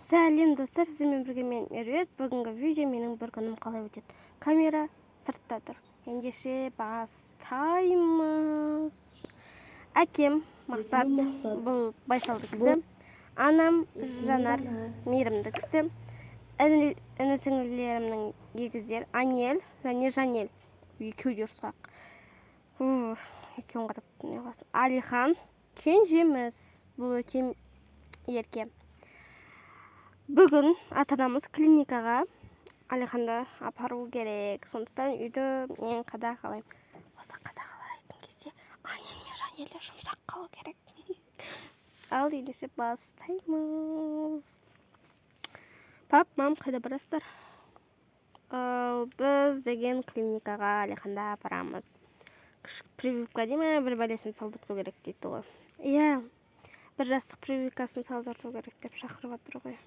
Сәлем достар, сізбен бірге мен Меруерт. Бүгінгі видео менің бір күнім қалай өтеді. Камера сыртта тұр. Ендеше бастаймыз. Әкем Мақсат, бұл байсалды кісі. Анам Жанар, мейірімді кісі. Іні-сіңлілерімнің егіздер Анел және Жанел. Екеуі де ұрысқақ. Екеуін қарап не қыласың. Алихан кенжеміз. Бұл өте ерке. Бүгін ата-анамыз клиникаға Алиханды апару керек. Сондықтан үйді мен қадағалаймын. Осы қадағалайтын кезде Анел мен Жанелді жұмсақ қалу керек. Ал ендеше бастаймыз. Пап, мам, қайда барасыздар? Біз деген клиникаға Алиханды апарамыз. Прививка дейме, бір бәлесін салдырту керек дейді ғой. Иә, бір жастық прививкасын салдырту керек деп шақырып отыр ғой.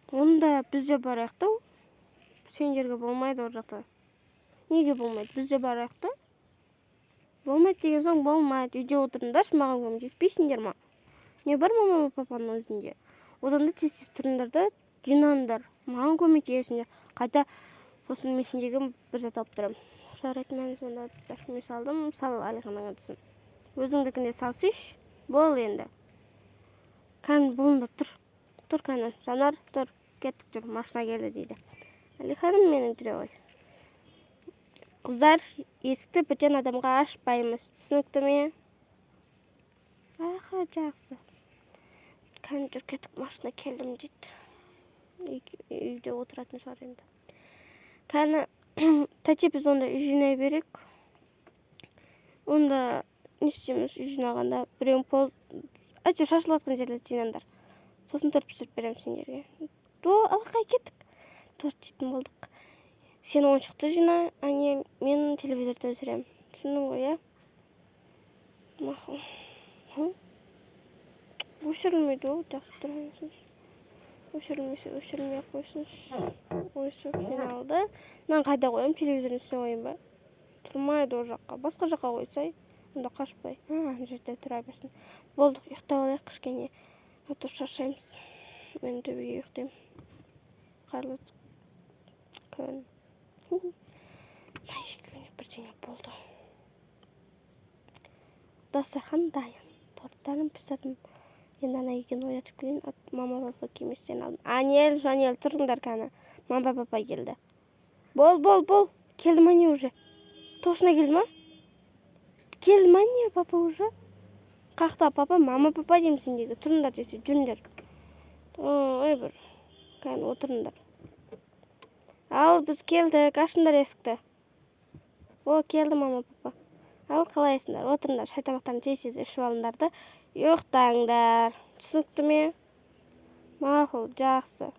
Онда бізде барайық та. Сендерге болмайды ол жақта. Неге болмайды? Бізде барайық та. Болмайды деген соң болмайды. Үйде отырыңдаршы, маған көмектеспейсіңдер ма? Не бар мама папаның өзінде? Одан да тез-тез тұрыңдар да жинаңдар. Маған көмектесіңдер. Қайта сосын мен сендерге бір зат алып тұрамын. Жарайды, мен сонда достар. Мен салдым, сал Алиханның ыдысын. Өзіңдікінде салсайшы. Бол енді. Кән болыңдар, тұр. Тұр кәні. Жанар, тұр. Кеттік жүр, машина келді дейді. Алиханым менің жүре ғой. Қыздар, есікті бөтен адамға ашпаймыз. Түсінікті ме? Аха, жақсы. Кәні жүр, кеттік, машина келдім дейді. Үйде отыратын шығар енді. Кәні, тәте біз онда үй жинай берек. Онда не істейміз үй жинағанда? Біреуің пол... Әйтеуір шашылатқан жерлерді жинаңдар. Сосын торт пісіріп беремін сендерге. Алақай кеттік. Торт жейтін болдық. Сен ойыншықты жина, Анел, мен телевизорды өсірем. Түсіндің ғой, иә? Мақұл. Өшірілмейді ол, жақсы тұра берсінші. Өшірілмей қойсыншы. Ойыншық жиналды. Мен қайда қоям? Телевизордың үстіне қойым ба? Тұрмайды ол жаққа. Басқа жаққа қойсай, онда қашпай. Ана жерде тұра берсін. Болдық, ұйықтап алайық кішкене. Ата шаршаймыз. Мен төбеге ұйықтаймын. Қарлы күн. Екеуіне бірдеңе болды. Дастархан дайын. Торттарын пісірдім. Енді ана екеуін оятып келейін. Мама папа кеместен алдым. Анел, Жанел, тұрыңдар кәні. Мама папа келді. Бол. Келді ма не уже? Точно келді ма? Келді ма не папа уже? Қақта папа, мама папа деймін сендегі. Тұрыңдар десе, жүріңдер. Ой бір. Кәні отырыңдар. Ал, біз келдік, ашыңдар есікті. Келді мама папа. Ал, қалайсыңдар? Отырыңдар, шай тамақтарын тез-тез ішіп алыңдар да ұйықтаңдар. Түсінікті ме? Мақұл, жақсы.